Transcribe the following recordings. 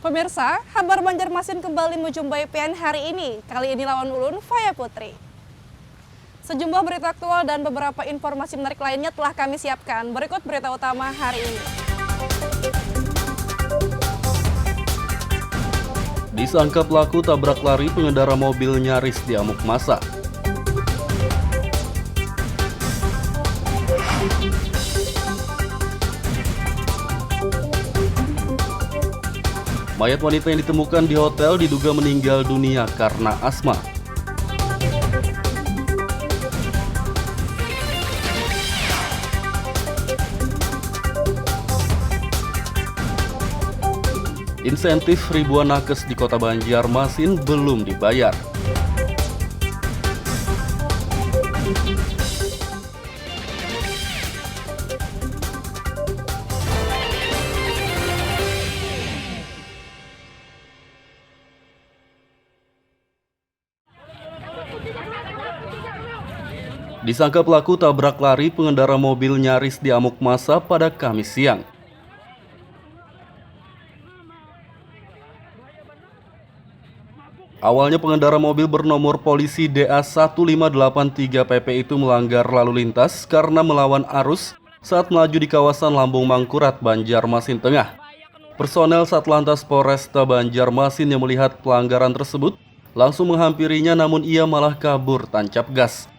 Pemirsa, kabar Banjarmasin kembali menjumpai PN hari ini. Kali ini lawan ulun, Faya Putri. Sejumlah berita aktual dan beberapa informasi menarik lainnya telah kami siapkan. Berikut berita utama hari ini. Disangka pelaku tabrak lari pengendara mobil nyaris diamuk massa. Mayat wanita yang ditemukan di hotel diduga meninggal dunia karena asma. Insentif ribuan nakes di Kota Banjarmasin belum dibayar. Disangka pelaku tabrak lari pengendara mobil nyaris diamuk massa pada Kamis siang. Awalnya pengendara mobil bernomor polisi DA1583PP itu melanggar lalu lintas karena melawan arus saat melaju di kawasan Lambung Mangkurat, Banjarmasin Tengah. Personel Satlantas Polresta Banjarmasin yang melihat pelanggaran tersebut langsung menghampirinya, namun ia malah kabur tancap gas.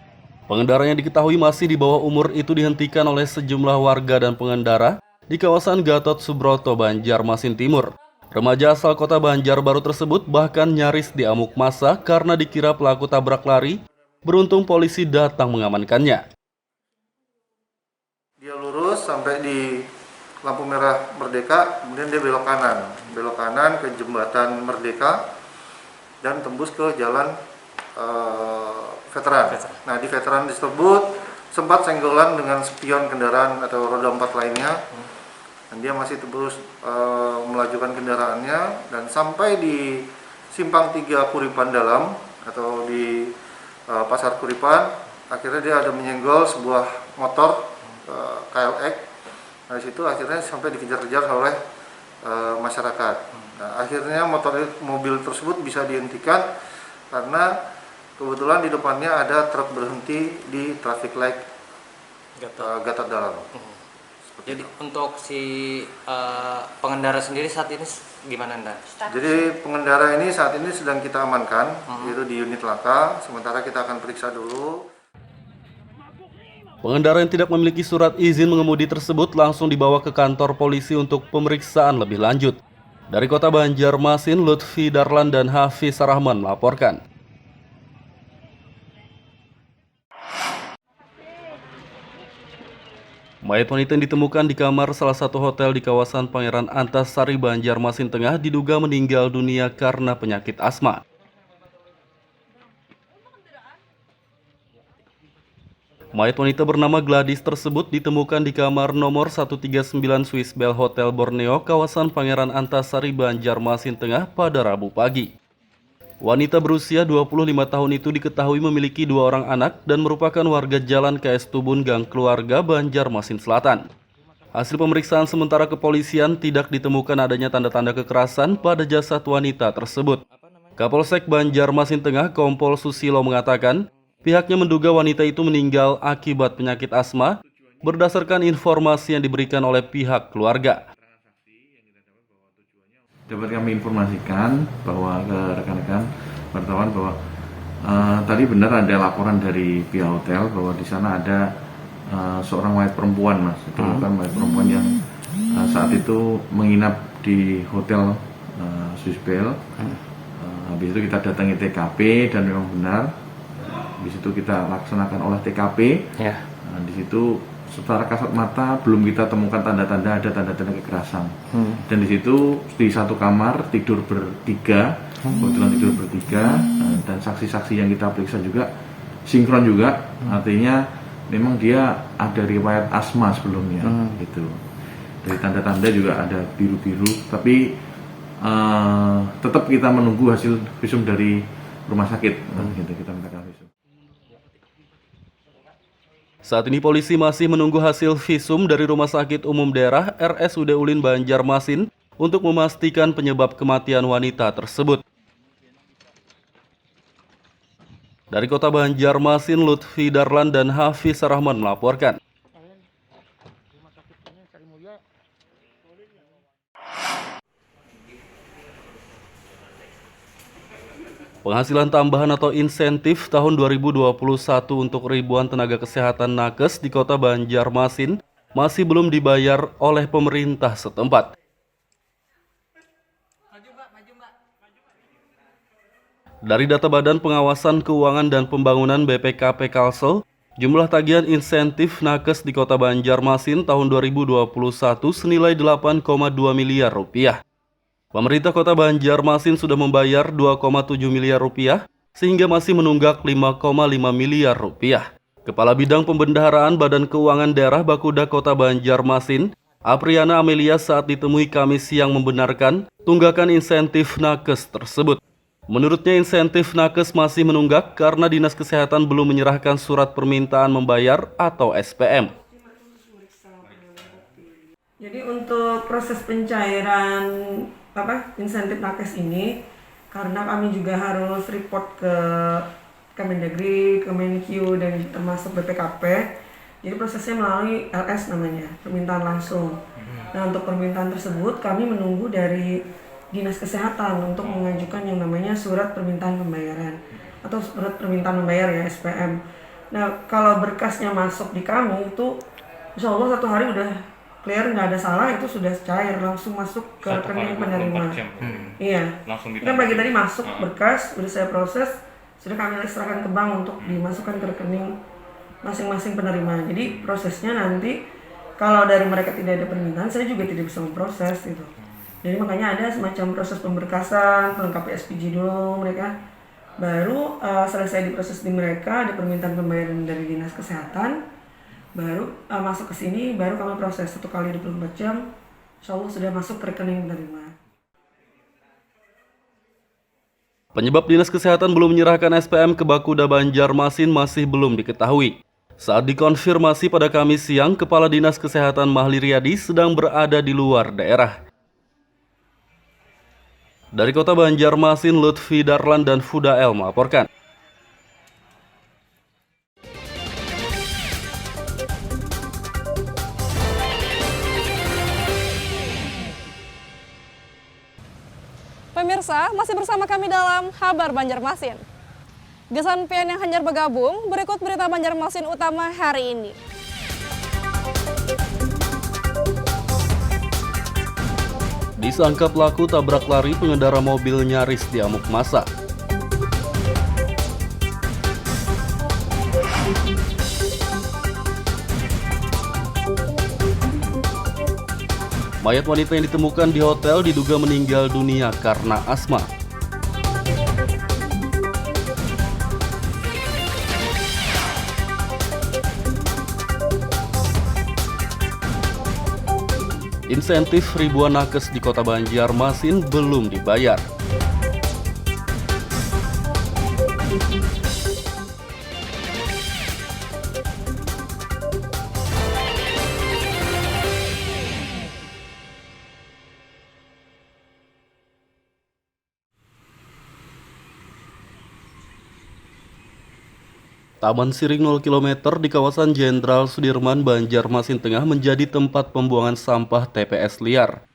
Pengendara yang diketahui masih di bawah umur itu dihentikan oleh sejumlah warga dan pengendara di kawasan Gatot Subroto, Banjarmasin Timur. Remaja asal kota Banjarbaru tersebut bahkan nyaris diamuk massa karena dikira pelaku tabrak lari. Beruntung polisi datang mengamankannya. Dia lurus sampai di lampu merah Merdeka, kemudian dia belok kanan ke jembatan Merdeka dan tembus ke jalan veteran. Nah, di veteran tersebut sempat senggolan dengan spion kendaraan atau roda 4 lainnya. Dan dia masih terus melajukan kendaraannya dan sampai di simpang 3 Kuripan Dalam atau di Pasar Kuripan, akhirnya dia ada menyenggol sebuah motor KLX. Nah, di situ akhirnya sampai dikejar-kejar oleh masyarakat. Nah, akhirnya mobil tersebut bisa dihentikan karena kebetulan di depannya ada truk berhenti di traffic light Gatot Dalam. Jadi untuk si pengendara sendiri saat ini gimana Anda? Jadi pengendara ini saat ini sedang kita amankan, yaitu di unit laka. Sementara kita akan periksa dulu. Pengendara yang tidak memiliki surat izin mengemudi tersebut langsung dibawa ke kantor polisi untuk pemeriksaan lebih lanjut. Dari Kota Banjarmasin, Lutfi Darlan dan Hafiz Rahman melaporkan. Mayat wanita yang ditemukan di kamar salah satu hotel di kawasan Pangeran Antasari, Banjarmasin Tengah diduga meninggal dunia karena penyakit asma. Mayat wanita bernama Gladys tersebut ditemukan di kamar nomor 139 Swiss Bell Hotel Borneo, kawasan Pangeran Antasari, Banjarmasin Tengah pada Rabu pagi. Wanita berusia 25 tahun itu diketahui memiliki 2 orang anak dan merupakan warga Jalan KS Tubun, Gang Keluarga, Banjarmasin Selatan. Hasil pemeriksaan sementara kepolisian tidak ditemukan adanya tanda-tanda kekerasan pada jasad wanita tersebut. Kapolsek Banjarmasin Tengah, Kompol Susilo mengatakan, pihaknya menduga wanita itu meninggal akibat penyakit asma berdasarkan informasi yang diberikan oleh pihak keluarga. Dapat kami informasikan bahwa ke rekan-rekan wartawan bahwa tadi benar ada laporan dari pihak hotel bahwa di sana ada seorang mayat perempuan, Mas. Itu bukan mayat perempuan yang saat itu menginap di hotel Swiss Bell. Habis itu kita datangi TKP dan memang benar. Habis itu kita laksanakan olah TKP. Ya. Di situ secara kasat mata belum kita temukan tanda-tanda kekerasan. Dan di situ di satu kamar tidur bertiga, kebetulan tidur bertiga, dan saksi-saksi yang kita periksa juga sinkron juga, artinya memang dia ada riwayat asma sebelumnya, gitu. Dari tanda-tanda juga ada biru-biru, tapi tetap kita menunggu hasil visum dari rumah sakit, gitu, kita minta visum. Saat ini polisi masih menunggu hasil visum dari Rumah Sakit Umum Daerah RSUD Ulin Banjarmasin untuk memastikan penyebab kematian wanita tersebut. Dari Kota Banjarmasin, Lutfi Darlan dan Hafiz Rahman melaporkan. Penghasilan tambahan atau insentif tahun 2021 untuk ribuan tenaga kesehatan nakes di Kota Banjarmasin masih belum dibayar oleh pemerintah setempat. Dari data Badan Pengawasan Keuangan dan Pembangunan BPKP Kalsel, jumlah tagihan insentif nakes di Kota Banjarmasin tahun 2021 senilai 8,2 miliar rupiah. Pemerintah Kota Banjarmasin sudah membayar 2,7 miliar rupiah sehingga masih menunggak 5,5 miliar rupiah. Kepala Bidang Pembendaharaan Badan Keuangan Daerah Bakuda Kota Banjarmasin, Apriana Amelia saat ditemui Kamis siang membenarkan tunggakan insentif nakes tersebut. Menurutnya insentif nakes masih menunggak karena Dinas Kesehatan belum menyerahkan surat permintaan membayar atau SPM. Jadi untuk proses pencairan insentif nakes ini, karena kami juga harus report ke Kemendagri, Kemenkyu, dan termasuk BPKP, jadi prosesnya melalui LS namanya, permintaan langsung. Nah untuk permintaan tersebut kami menunggu dari Dinas Kesehatan untuk mengajukan yang namanya surat permintaan pembayaran atau surat permintaan membayar ya, SPM. Nah kalau berkasnya masuk di kami itu insya Allah 1 hari udah clear, nggak ada salah, itu sudah cair, langsung masuk ke rekening penerima. Iya, kan pagi tadi masuk berkas, sudah saya proses, sudah kami serahkan ke bank untuk dimasukkan ke rekening masing-masing penerima. Jadi prosesnya nanti kalau dari mereka tidak ada permintaan, saya juga tidak bisa memproses itu. Jadi makanya ada semacam proses pemberkasan, melengkapi SPG dulu mereka, baru selesai diproses di mereka, ada permintaan pembayaran dari Dinas Kesehatan, baru masuk ke sini, baru kami proses 1 kali 24 jam, insya Allah sudah masuk ke rekening penerima. Penyebab Dinas Kesehatan belum menyerahkan SPM ke Bakuda Banjarmasin masih belum diketahui. Saat dikonfirmasi pada Kamis siang, Kepala Dinas Kesehatan Mahli Riyadi sedang berada di luar daerah. Dari Kota Banjarmasin, Lutfi Darlan dan Fudael melaporkan. Pemirsa, masih bersama kami dalam Kabar Banjarmasin. Gesan pian yang hanyar bergabung, berikut berita Banjarmasin utama hari ini. Disangka pelaku tabrak lari pengendara mobil nyaris diamuk massa. Mayat wanita yang ditemukan di hotel diduga meninggal dunia karena asma. Insentif ribuan nakes di Kota Banjarmasin belum dibayar. Taman Siring 0 km di kawasan Jenderal Sudirman, Banjarmasin Tengah menjadi tempat pembuangan sampah TPS liar.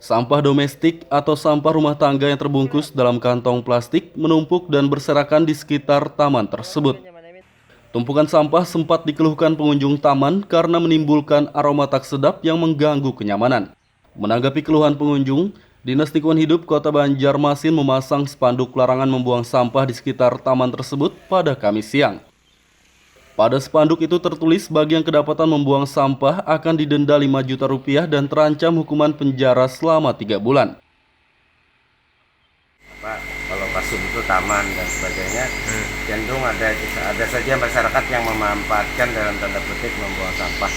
Sampah domestik atau sampah rumah tangga yang terbungkus dalam kantong plastik menumpuk dan berserakan di sekitar taman tersebut. Tumpukan sampah sempat dikeluhkan pengunjung taman karena menimbulkan aroma tak sedap yang mengganggu kenyamanan. Menanggapi keluhan pengunjung, Dinas Lingkungan Hidup Kota Banjarmasin memasang spanduk larangan membuang sampah di sekitar taman tersebut pada Kamis siang. Pada spanduk itu tertulis bagi yang kedapatan membuang sampah akan didenda 5 juta rupiah dan terancam hukuman penjara selama 3 bulan. Pak, kalau pasum itu taman dan sebagainya, cenderung ada saja masyarakat yang memanfaatkan dalam tanda petik membuang sampah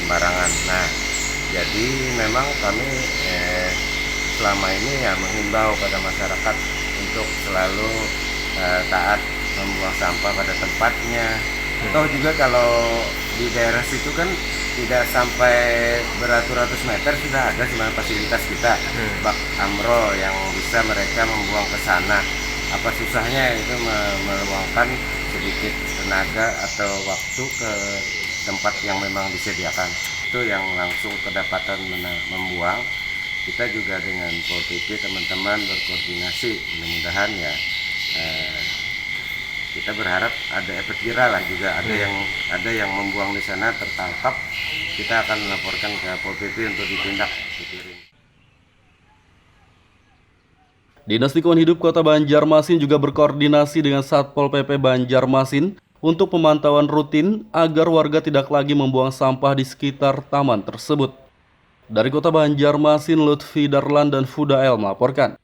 sembarangan. Nah, jadi memang kami selama ini ya menghimbau pada masyarakat untuk selalu taat membuang sampah pada tempatnya, Atau juga kalau di daerah situ kan tidak sampai beratus-ratus meter sudah ada sebenarnya fasilitas kita, bak amro yang bisa mereka membuang ke sana. Apa susahnya itu meluangkan sedikit tenaga atau waktu ke tempat yang memang disediakan. Itu yang langsung kedapatan membuang. Kita juga dengan Pol PP teman-teman berkoordinasi, mudah-mudahan ya kita berharap ada efek jerah lah juga, ada yang membuang di sana tertangkap, kita akan melaporkan ke Pol PP untuk ditindak. Dinas Lingkungan Hidup Kota Banjarmasin juga berkoordinasi dengan Satpol PP Banjarmasin untuk pemantauan rutin agar warga tidak lagi membuang sampah di sekitar taman tersebut. Dari Kota Banjarmasin, Lutfi Darlan dan Fudael melaporkan.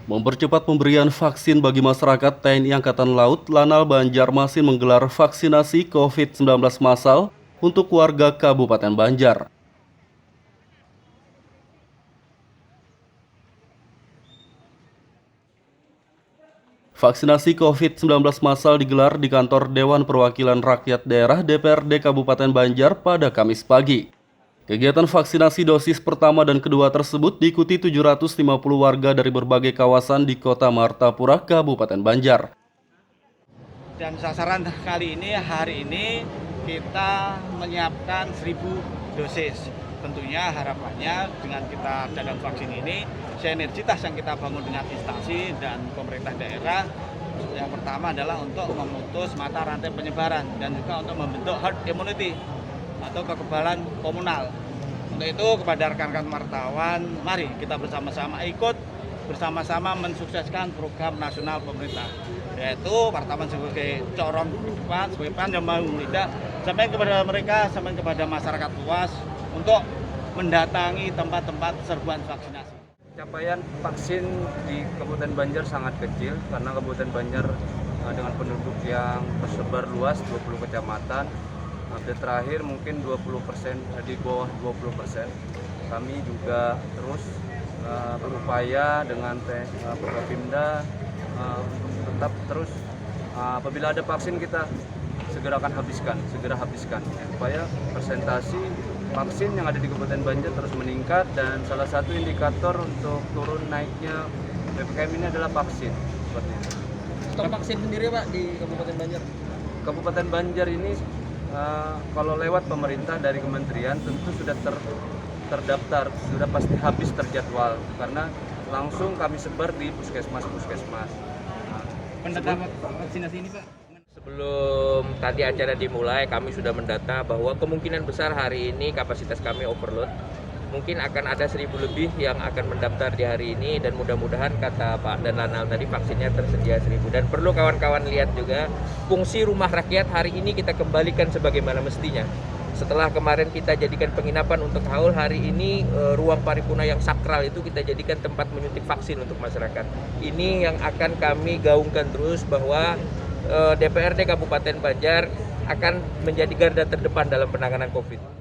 Mempercepat pemberian vaksin bagi masyarakat, TNI Angkatan Laut Lanal Banjarmasin menggelar vaksinasi COVID-19 massal untuk warga Kabupaten Banjar. Vaksinasi COVID-19 massal digelar di kantor Dewan Perwakilan Rakyat Daerah DPRD Kabupaten Banjar pada Kamis pagi. Kegiatan vaksinasi dosis pertama dan kedua tersebut diikuti 750 warga dari berbagai kawasan di Kota Martapura, Kabupaten Banjar. Dan sasaran kali ini, hari ini kita menyiapkan 1000 dosis. Tentunya harapannya dengan kita adakan vaksin ini, sinergitas yang kita bangun dengan instansi dan pemerintah daerah, yang pertama adalah untuk memutus mata rantai penyebaran dan juga untuk membentuk herd immunity atau kekebalan komunal. Untuk itu kepada rekan-rekan wartawan, mari kita bersama-sama ikut bersama-sama mensukseskan program nasional pemerintah, yaitu pertama sebagai corong depan, sebagai panjang lidah, sampai kepada mereka, sampai kepada masyarakat luas untuk mendatangi tempat-tempat serbuan vaksinasi. Capaian vaksin di Kabupaten Banjar sangat kecil karena Kabupaten Banjar dengan penduduk yang tersebar luas 20 kecamatan. Update terakhir mungkin 20%, di bawah 20%. Kami juga terus berupaya dengan Forkopimda tetap terus apabila ada vaksin kita segera habiskan supaya persentasi vaksin yang ada di Kabupaten Banjar terus meningkat, dan salah satu indikator untuk turun naiknya PPKM ini adalah vaksin. Seperti itu. Stok vaksin sendiri Pak di Kabupaten Banjar? Kabupaten Banjar ini kalau lewat pemerintah dari kementerian tentu sudah terdaftar, sudah pasti habis terjadwal karena langsung kami sebar di puskesmas. Pendataan vaksinasi ini Pak? Sebelum tadi acara dimulai, kami sudah mendata bahwa kemungkinan besar hari ini kapasitas kami overload. Mungkin akan ada 1000 lebih yang akan mendaftar di hari ini, dan mudah-mudahan kata Pak dan Lanal tadi vaksinnya tersedia 1000. Dan perlu kawan-kawan lihat juga fungsi rumah rakyat hari ini kita kembalikan sebagaimana mestinya. Setelah kemarin kita jadikan penginapan untuk haul, hari ini ruang paripurna yang sakral itu kita jadikan tempat menyuntik vaksin untuk masyarakat. Ini yang akan kami gaungkan terus, bahwa DPRD Kabupaten Banjar akan menjadi garda terdepan dalam penanganan COVID.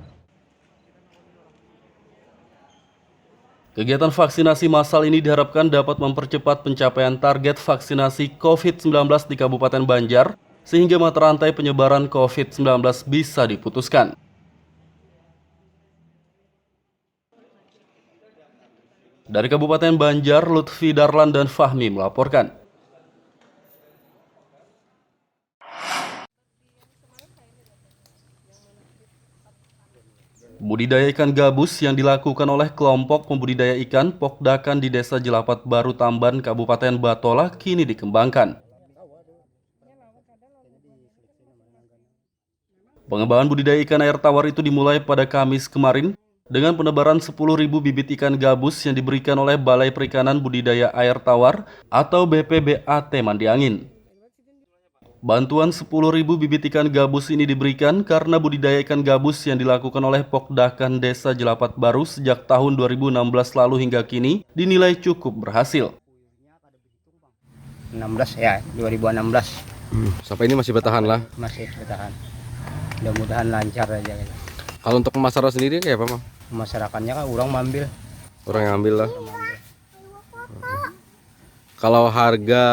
Kegiatan vaksinasi massal ini diharapkan dapat mempercepat pencapaian target vaksinasi COVID-19 di Kabupaten Banjar, sehingga mata rantai penyebaran COVID-19 bisa diputuskan. Dari Kabupaten Banjar, Lutfi Darlan dan Fahmi melaporkan. Budidaya ikan gabus yang dilakukan oleh kelompok pembudidaya ikan Pokdakan di Desa Jelapat Baru Tamban, Kabupaten Batola kini dikembangkan. Pengembangan budidaya ikan air tawar itu dimulai pada Kamis kemarin dengan penebaran 10.000 bibit ikan gabus yang diberikan oleh Balai Perikanan Budidaya Air Tawar atau BPBAT Mandiangin. Bantuan 10.000 bibit ikan gabus ini diberikan karena budidaya ikan gabus yang dilakukan oleh Pokdakan Desa Jelapat Baru sejak tahun 2016 lalu hingga kini dinilai cukup berhasil. 2016. Sampai ini masih bertahan lah? Masih bertahan. Mudah-mudahan lancar aja. Kalau untuk pemasaran sendiri kayak apa, Mang? Masyarakatnya kan orang ambil. Orang yang ambil lah. Kalau harga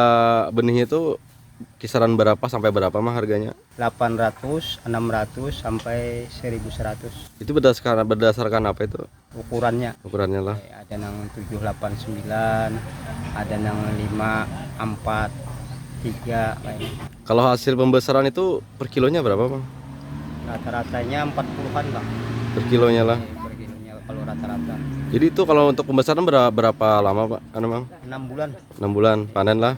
benihnya itu kisaran berapa sampai berapa mah harganya? 800, 600 sampai 1100. Itu berdasarkan apa itu? Ukurannya. Ukurannya lah. Ada yang 789, ada yang 543 kayaknya. Kalau hasil pembesaran itu per kilonya berapa, Bang? Rata-ratanya 40-an, Bang. Per kilonya lah. Per kilonya kalau rata-rata. Jadi itu kalau untuk pembesaran berapa lama, Pak? Bang? 6 bulan. 6 bulan panen lah.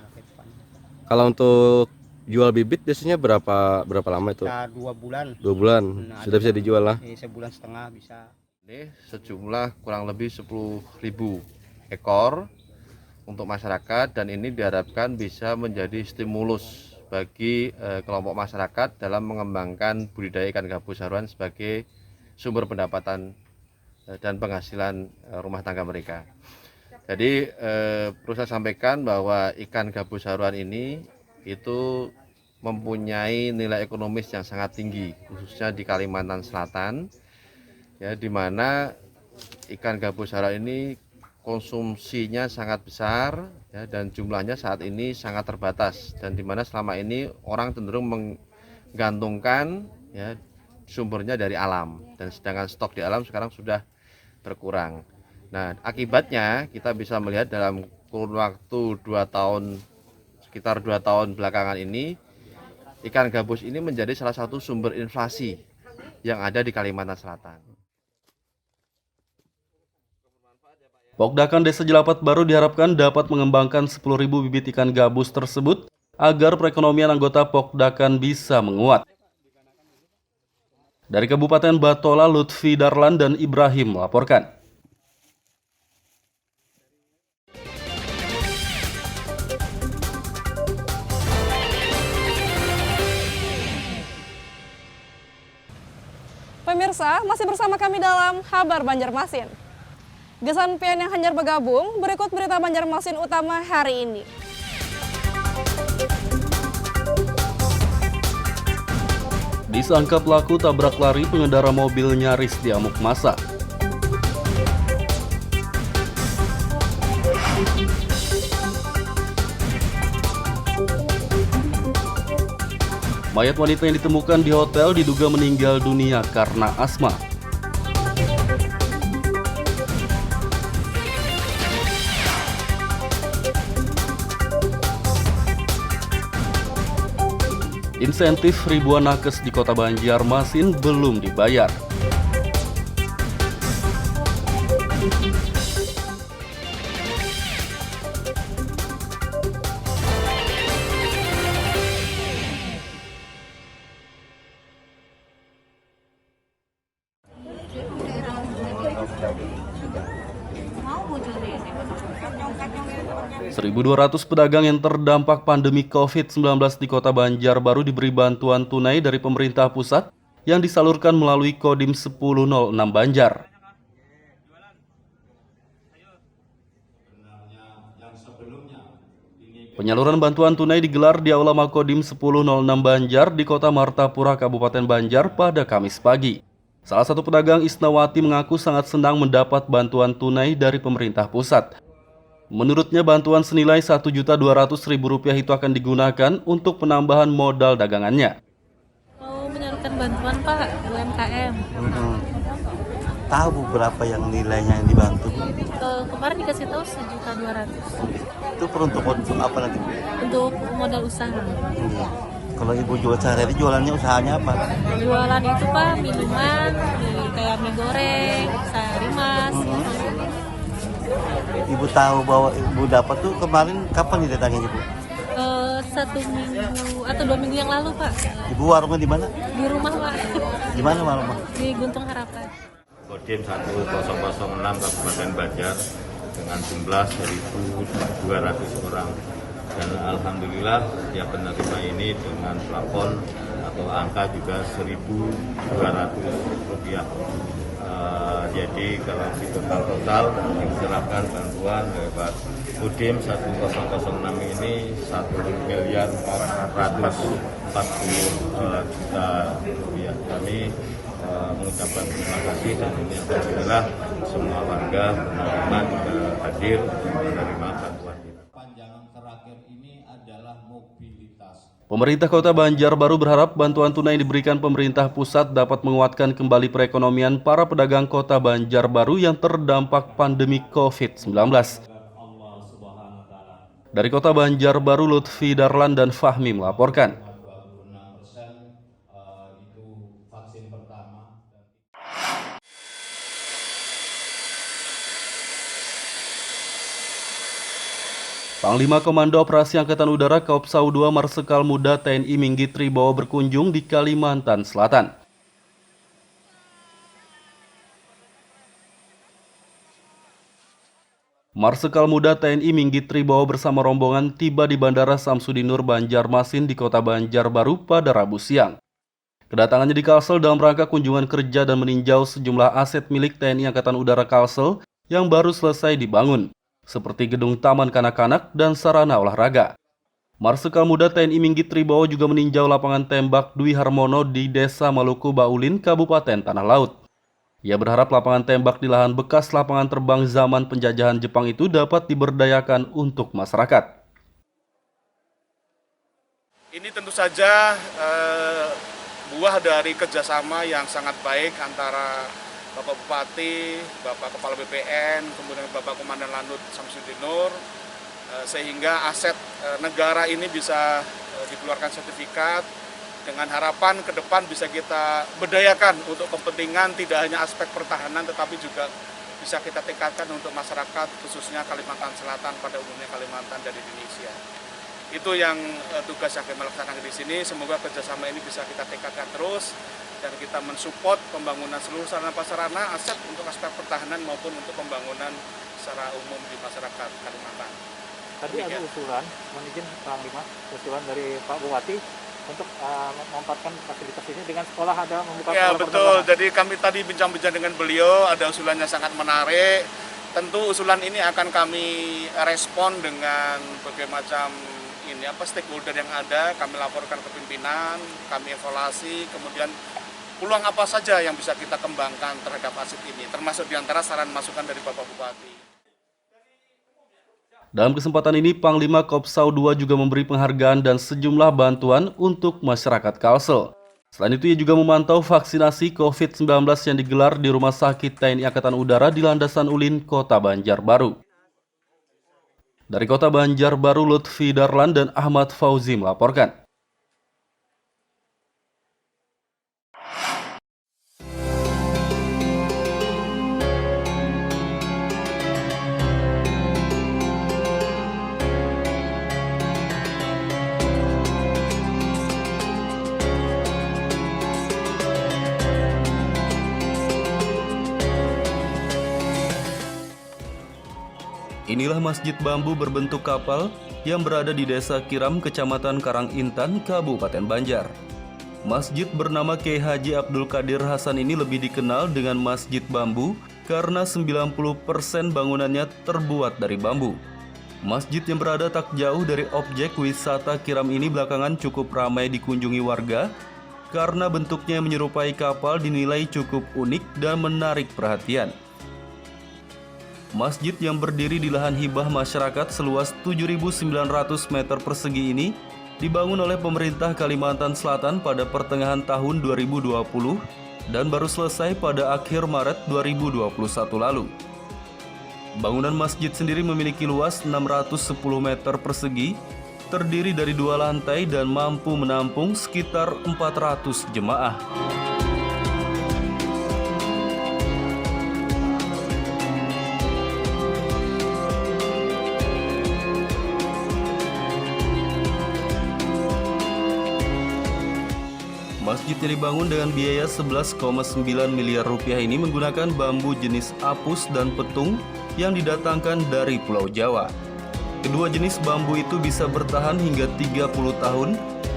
Kalau untuk jual bibit biasanya berapa lama itu? Bisa 2 bulan. 2 bulan. Sudah bisa dijual lah. Sebulan setengah bisa. Ini sejumlah kurang lebih 10.000 ekor untuk masyarakat, dan ini diharapkan bisa menjadi stimulus bagi kelompok masyarakat dalam mengembangkan budidaya ikan gabus haruan sebagai sumber pendapatan dan penghasilan rumah tangga mereka. Jadi perlu saya sampaikan bahwa ikan gabus haruan ini itu mempunyai nilai ekonomis yang sangat tinggi, khususnya di Kalimantan Selatan, ya, di mana ikan gabus haruan ini konsumsinya sangat besar, ya, dan jumlahnya saat ini sangat terbatas, dan di mana selama ini orang cenderung menggantungkan, ya, sumbernya dari alam, dan sedangkan stok di alam sekarang sudah berkurang. Nah, akibatnya kita bisa melihat dalam kurun waktu 2 tahun, sekitar 2 tahun belakangan ini, ikan gabus ini menjadi salah satu sumber inflasi yang ada di Kalimantan Selatan. Pokdakan Desa Jelapat Baru diharapkan dapat mengembangkan 10.000 bibit ikan gabus tersebut agar perekonomian anggota Pokdakan bisa menguat. Dari Kabupaten Batola, Lutfi Darlan dan Ibrahim melaporkan. Pemirsa, masih bersama kami dalam Kabar Banjarmasin. Gesan pian yang hanyar bergabung, berikut berita Banjarmasin utama hari ini. Disangka pelaku tabrak lari pengendara mobil nyaris diamuk massa. Mayat wanita yang ditemukan di hotel diduga meninggal dunia karena asma. Insentif ribuan nakes di Kota Banjarmasin belum dibayar. Seribu 200 pedagang yang terdampak pandemi COVID-19 di Kota Banjarbaru diberi bantuan tunai dari pemerintah pusat yang disalurkan melalui Kodim 1006 Banjar. Penyaluran bantuan tunai digelar di Aula Makodim 1006 Banjar di Kota Martapura, Kabupaten Banjar pada Kamis pagi. Salah satu pedagang Isnawati mengaku sangat senang mendapat bantuan tunai dari pemerintah pusat. Menurutnya bantuan senilai Rp1.200.000 itu akan digunakan untuk penambahan modal dagangannya. Mau menyalurkan bantuan Pak, UMKM. Tahu berapa yang nilainya yang dibantu? Kemarin dikasih tahu Rp1.200.000. Itu peruntukan untuk apa nanti? Untuk modal usaha. Kalau ibu jual sehari-hari jualannya usahanya apa? Jualan itu Pak, minuman, kayak mie goreng, sehari mas. Ibu tahu bahwa ibu dapat tuh kemarin kapan didatangin ibu? 1 minggu atau 2 minggu yang lalu Pak. Ibu warungnya di mana? Di rumah Pak. Di mana warungnya? Di Guntung Harapan. Kodim 1006 Kabupaten Banjar dengan jumlah 1.200 orang, dan alhamdulillah setiap penerima ini dengan plafon atau angka juga Rp1.200. Jadi kalau di total diserahkan bantuan lewat Kodim 1006 ini Rp1.440.000.000. Kami mengucapkan terima kasih, dan ini alhamdulillah semua warga penerima juga hadir menerima bantuan kita. Panjangan terakhir ini adalah mobilitas. Pemerintah Kota Banjarbaru berharap bantuan tunai yang diberikan pemerintah pusat dapat menguatkan kembali perekonomian para pedagang Kota Banjarbaru yang terdampak pandemi COVID-19. Dari Kota Banjarbaru, Lutfi Darlan dan Fahmi melaporkan. Panglima Komando Operasi Angkatan Udara Kopsau II Marsikal Muda TNI Minggit Tribowo berkunjung di Kalimantan Selatan. Marsikal Muda TNI Minggit Tribowo bersama rombongan tiba di Bandara Samsudinur Banjarmasin di Kota Banjarbaru pada Rabu siang. Kedatangannya di Kalsel dalam rangka kunjungan kerja dan meninjau sejumlah aset milik TNI Angkatan Udara Kalsel yang baru selesai dibangun, seperti gedung taman kanak-kanak dan sarana olahraga. Marsikal Muda TNI Minggit Tribowo juga meninjau lapangan tembak Dwi Harmono di Desa Maluku Baulin, Kabupaten Tanah Laut. Ia berharap lapangan tembak di lahan bekas lapangan terbang zaman penjajahan Jepang itu dapat diberdayakan untuk masyarakat. Ini tentu saja buah dari kerjasama yang sangat baik antara Bapak Bupati, Bapak Kepala BPN, kemudian Bapak Komandan Lanut Samsudinur, sehingga aset negara ini bisa dikeluarkan sertifikat dengan harapan ke depan bisa kita berdayakan untuk kepentingan tidak hanya aspek pertahanan tetapi juga bisa kita tingkatkan untuk masyarakat khususnya Kalimantan Selatan pada umumnya Kalimantan dan Indonesia. Itu yang tugas yang kami laksanakan di sini. Semoga kerjasama ini bisa kita tingkatkan terus dan kita mensupport pembangunan seluruh sarana prasarana aset untuk aspek pertahanan maupun untuk pembangunan secara umum di masyarakat Kalimantan. Tadi ada usulan, mohon izin Panglima, usulan dari Pak Bupati untuk memanfaatkan fasilitas ini dengan sekolah ada membuka ya, sekolah betul. Jadi kami tadi bincang-bincang dengan beliau, ada usulannya sangat menarik. Tentu usulan ini akan kami respon dengan berbagai macam stakeholder yang ada, kami laporkan ke pimpinan, kami evaluasi, kemudian peluang apa saja yang bisa kita kembangkan terhadap aset ini, termasuk diantara saran masukan dari Bapak Bupati. Dalam kesempatan ini, Panglima Kopsau II juga memberi penghargaan dan sejumlah bantuan untuk masyarakat Kalsel. Selain itu, ia juga memantau vaksinasi COVID-19 yang digelar di Rumah Sakit TNI Angkatan Udara di Landasan Ulin, Kota Banjarbaru. Dari Kota Banjarbaru, Lutfi Darlan dan Ahmad Fauzi melaporkan. Inilah masjid bambu berbentuk kapal yang berada di Desa Kiram, Kecamatan Karangintan, Kabupaten Banjar. Masjid bernama Kiai Haji Abdul Qadir Hasan ini lebih dikenal dengan Masjid Bambu karena 90% bangunannya terbuat dari bambu. Masjid yang berada tak jauh dari objek wisata Kiram ini belakangan cukup ramai dikunjungi warga karena bentuknya yang menyerupai kapal dinilai cukup unik dan menarik perhatian. Masjid yang berdiri di lahan hibah masyarakat seluas 7.900 meter persegi ini dibangun oleh pemerintah Kalimantan Selatan pada pertengahan tahun 2020 dan baru selesai pada akhir Maret 2021 lalu. Bangunan masjid sendiri memiliki luas 610 meter persegi, terdiri dari 2 lantai dan mampu menampung sekitar 400 jemaah. Masjid yang dibangun dengan biaya 11,9 miliar rupiah ini menggunakan bambu jenis apus dan petung yang didatangkan dari Pulau Jawa. Kedua jenis bambu itu bisa bertahan hingga 30 tahun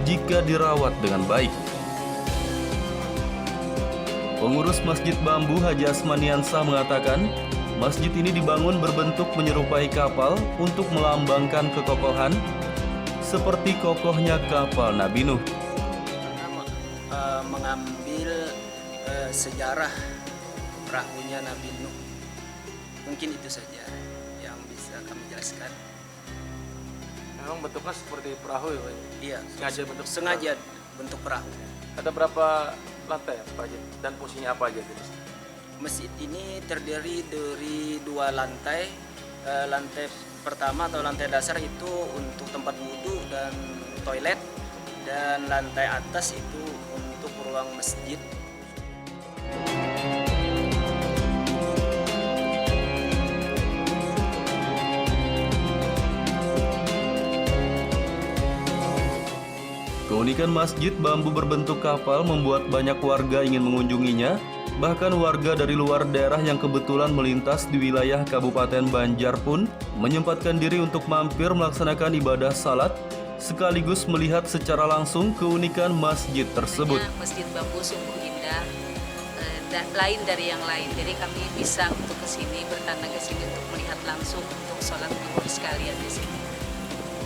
jika dirawat dengan baik. Pengurus Masjid Bambu Haji Asmaniansah mengatakan, masjid ini dibangun berbentuk menyerupai kapal untuk melambangkan kekokohan seperti kokohnya kapal Nabi Nuh. Mengambil sejarah perahunya Nabi Nuh. Mungkin itu saja yang bisa kami jelaskan. Memang bentuknya seperti perahu ya Pak? Iya, Sengaja bentuk perahu. Ada berapa lantai Pak Haji? Dan fungsinya apa aja? Masjid ini terdiri dari 2 lantai. Lantai pertama atau lantai dasar itu untuk tempat wudhu dan toilet, dan lantai atas itu untuk ruang masjid. Keunikan masjid bambu berbentuk kapal membuat banyak warga ingin mengunjunginya. Bahkan warga dari luar daerah yang kebetulan melintas di wilayah Kabupaten Banjar pun menyempatkan diri untuk mampir melaksanakan ibadah salat sekaligus melihat secara langsung keunikan masjid tersebut. Masjid bambu sungguh indah dan lain dari yang lain. Jadi kami bisa untuk ke sini, bertandang ke sini untuk melihat langsung untuk sholat zuhur sekalian di sini.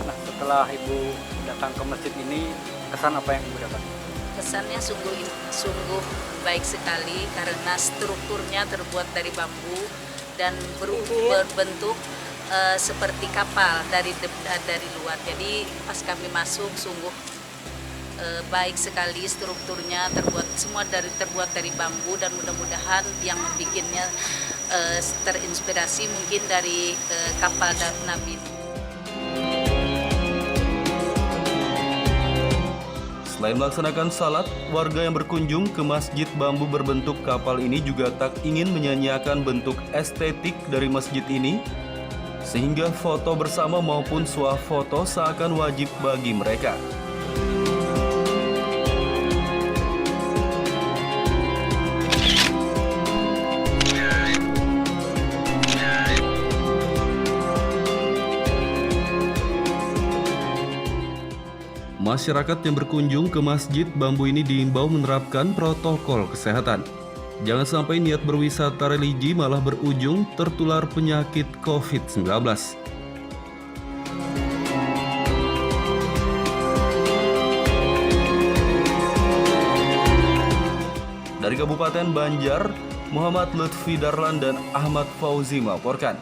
Nah, setelah Ibu datang ke masjid ini, kesan apa yang Ibu dapat? Kesannya sungguh baik sekali karena strukturnya terbuat dari bambu dan berbentuk seperti kapal dari luar. Jadi pas kami masuk sungguh baik sekali strukturnya, terbuat dari bambu, dan mudah-mudahan yang membikinnya terinspirasi mungkin dari kapal Nabi Nuh. Selain melaksanakan salat, warga yang berkunjung ke masjid bambu berbentuk kapal ini juga tak ingin menyanyiakan bentuk estetik dari masjid ini, sehingga foto bersama maupun swafoto seakan wajib bagi mereka. Masyarakat yang berkunjung ke masjid bambu ini diimbau menerapkan protokol kesehatan. Jangan sampai niat berwisata religi malah berujung tertular penyakit COVID-19. Dari Kabupaten Banjar, Muhammad Lutfi Darlan dan Ahmad Fauzi melaporkan.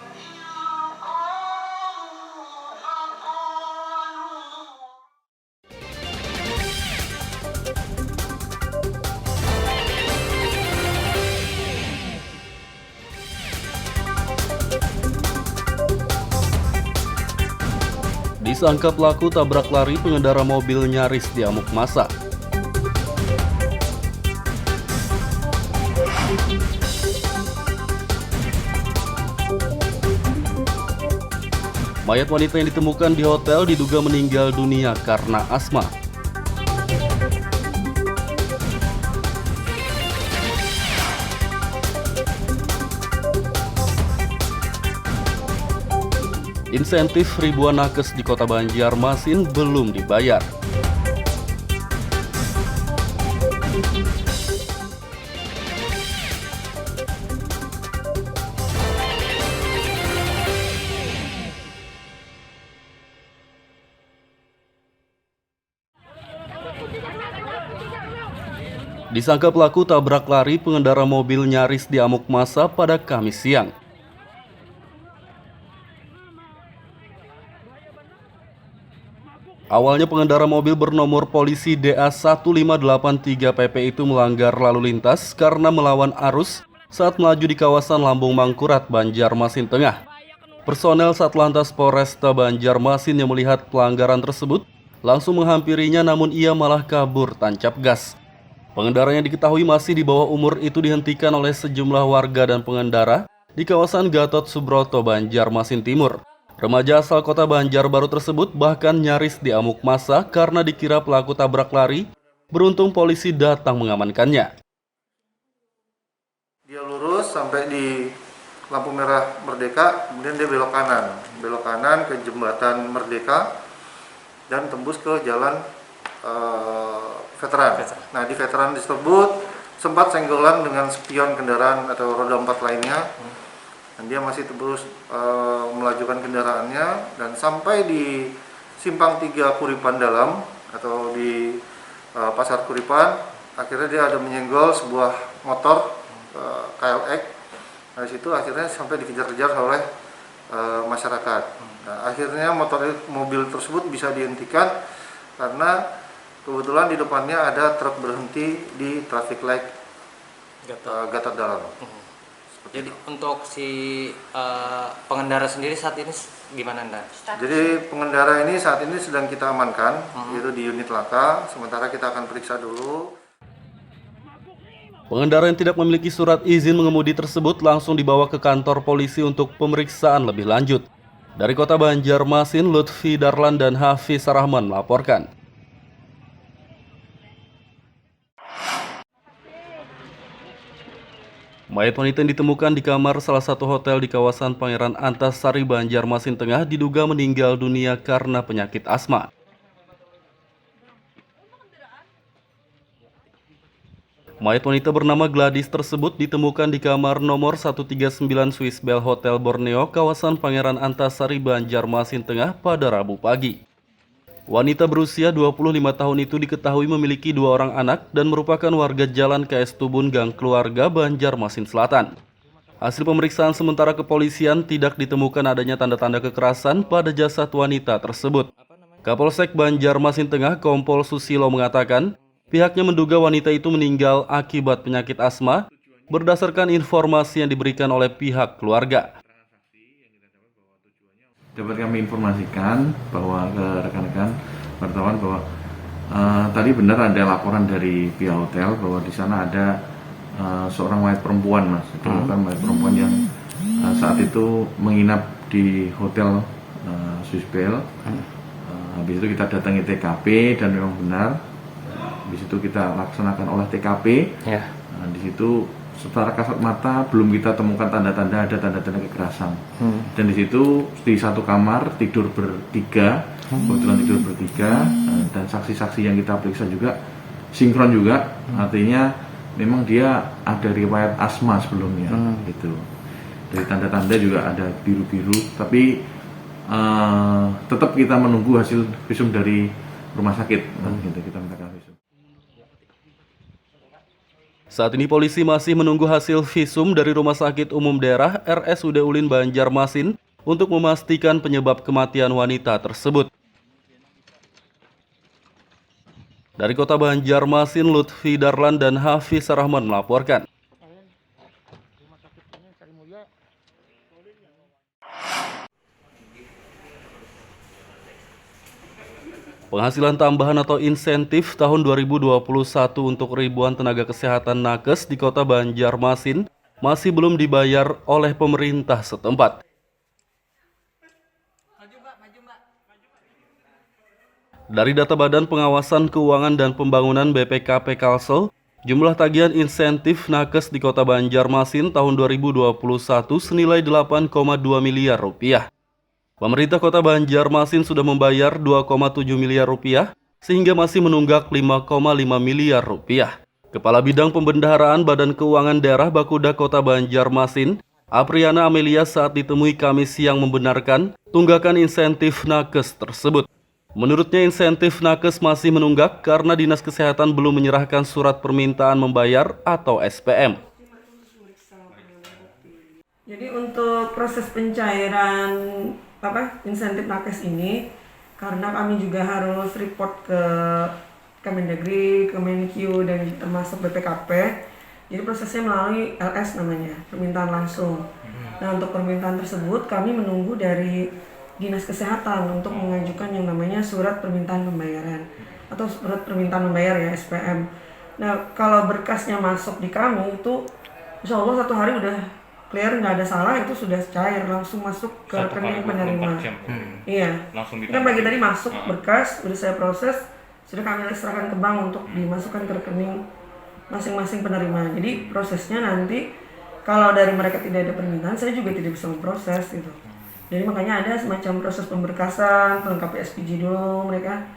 Disangka pelaku tabrak lari pengendara mobil nyaris diamuk massa. Mayat wanita yang ditemukan di hotel diduga meninggal dunia karena asma. Insentif ribuan nakes di Kota Banjarmasin belum dibayar. Disangka pelaku tabrak lari pengendara mobil nyaris diamuk massa pada Kamis siang. Awalnya pengendara mobil bernomor polisi DA1583 PP itu melanggar lalu lintas karena melawan arus saat melaju di kawasan Lambung Mangkurat, Banjarmasin Tengah. Personel Satlantas Polresta Banjarmasin yang melihat pelanggaran tersebut langsung menghampirinya, namun ia malah kabur tancap gas. Pengendara yang diketahui masih di bawah umur itu dihentikan oleh sejumlah warga dan pengendara di kawasan Gatot Subroto, Banjarmasin Timur. Remaja asal kota Banjarbaru tersebut bahkan nyaris diamuk massa karena dikira pelaku tabrak lari. Beruntung polisi datang mengamankannya. Dia lurus sampai di lampu merah Merdeka, kemudian dia belok kanan ke jembatan Merdeka dan tembus ke jalan veteran. Nah, di veteran tersebut sempat senggolan dengan spion kendaraan atau roda 4 lainnya. Dan dia masih terus melajukan kendaraannya dan sampai di simpang 3 Kuripan Dalam atau di Pasar Kuripan, akhirnya dia ada menyenggol sebuah motor KLX. Dari situ akhirnya sampai dikejar-kejar oleh masyarakat. Nah, akhirnya mobil tersebut bisa dihentikan karena kebetulan di depannya ada truk berhenti di traffic light Gatot Dalam. Jadi untuk si pengendara sendiri saat ini gimana, Anda? Jadi pengendara ini saat ini sedang kita amankan, yaitu di unit laka. Sementara kita akan periksa dulu. Pengendara yang tidak memiliki surat izin mengemudi tersebut langsung dibawa ke kantor polisi untuk pemeriksaan lebih lanjut. Dari Kota Banjarmasin, Lutfi Darlan dan Hafiz Rahman melaporkan. Mayat wanita yang ditemukan di kamar salah satu hotel di kawasan Pangeran Antasari, Banjarmasin Tengah diduga meninggal dunia karena penyakit asma. Mayat wanita bernama Gladys tersebut ditemukan di kamar nomor 139 Swiss Bell Hotel Borneo, kawasan Pangeran Antasari, Banjarmasin Tengah pada Rabu pagi. Wanita berusia 25 tahun itu diketahui memiliki 2 orang anak dan merupakan warga Jalan KS Tubun, Gang Keluarga, Banjarmasin Selatan. Hasil pemeriksaan sementara kepolisian tidak ditemukan adanya tanda-tanda kekerasan pada jasad wanita tersebut. Kapolsek Banjarmasin Tengah Kompol Susilo mengatakan, pihaknya menduga wanita itu meninggal akibat penyakit asma berdasarkan informasi yang diberikan oleh pihak keluarga. Dapat kami informasikan bahwa ke rekan-rekan wartawan bahwa tadi benar ada laporan dari pihak hotel bahwa di sana ada seorang mayat perempuan, Mas. Mayat perempuan yang saat itu menginap di hotel Swiss Bell. Habis itu kita datangi TKP dan memang benar. Di situ kita laksanakan olah TKP. Di situ secara kasat mata belum kita temukan tanda-tanda ada tanda-tanda kekerasan. Dan di situ di satu kamar tidur bertiga, kebetulan tidur bertiga, dan saksi-saksi yang kita periksa juga sinkron juga, artinya memang dia ada riwayat asma sebelumnya, gitu. Dari tanda-tanda juga ada biru-biru, tapi tetap kita menunggu hasil visum dari rumah sakit, gitu, kita minta visum. Saat ini polisi masih menunggu hasil visum dari Rumah Sakit Umum Daerah RSUD Ulin Banjarmasin untuk memastikan penyebab kematian wanita tersebut. Dari Kota Banjarmasin, Lutfi Darlan dan Hafiz Rahman melaporkan. Penghasilan tambahan atau insentif tahun 2021 untuk ribuan tenaga kesehatan nakes di Kota Banjarmasin masih belum dibayar oleh pemerintah setempat. Dari data Badan Pengawasan Keuangan dan Pembangunan BPKP Kalsel, jumlah tagihan insentif nakes di Kota Banjarmasin tahun 2021 senilai 8,2 miliar rupiah. Pemerintah Kota Banjarmasin sudah membayar 2,7 miliar rupiah sehingga masih menunggak 5,5 miliar rupiah. Kepala Bidang Pembendaharaan Badan Keuangan Daerah Bakuda Kota Banjarmasin, Apriana Amelia saat ditemui Kamis siang membenarkan tunggakan insentif nakes tersebut. Menurutnya insentif nakes masih menunggak karena Dinas Kesehatan belum menyerahkan surat permintaan membayar atau SPM. Jadi untuk proses pencairan insentif nakes ini, karena kami juga harus report ke Kemendagri, Kemenkyu, dan termasuk BPKP, jadi prosesnya melalui LS namanya, permintaan langsung. Nah, untuk permintaan tersebut kami menunggu dari Dinas Kesehatan untuk mengajukan yang namanya surat permintaan pembayaran atau surat permintaan membayar ya, SPM. Nah, kalau berkasnya masuk di kami itu insya Allah 1 hari udah clear, nggak ada salah, itu sudah cair, langsung masuk ke rekening penerima. Iya, kan pagi tadi masuk berkas, udah saya proses, sudah kami serahkan ke bank untuk dimasukkan ke rekening masing-masing penerima. Jadi prosesnya nanti kalau dari mereka tidak ada permintaan, saya juga tidak bisa memproses gitu. Jadi makanya ada semacam proses pemberkasan, pelengkapi SPG dulu mereka,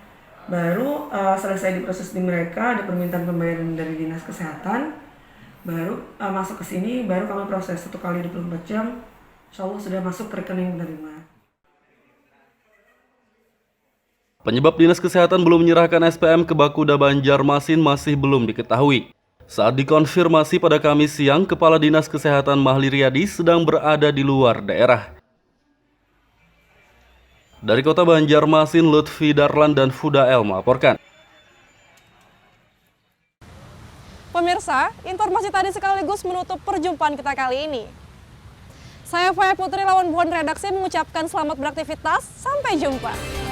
baru selesai diproses di mereka, ada permintaan pembayaran dari Dinas Kesehatan, baru masuk ke sini, baru kami proses 1 kali 24 jam, insya Allah sudah masuk ke rekening penerima. Penyebab Dinas Kesehatan belum menyerahkan SPM ke Bakuda Banjarmasin masih belum diketahui. Saat dikonfirmasi pada Kamis siang, Kepala Dinas Kesehatan Mahli Riyadi sedang berada di luar daerah. Dari Kota Banjarmasin, Lutfi Darlan dan Fudael melaporkan. Pemirsa, informasi tadi sekaligus menutup perjumpaan kita kali ini. Saya Faya Putri lawan Buan Redaksi mengucapkan selamat beraktivitas, sampai jumpa.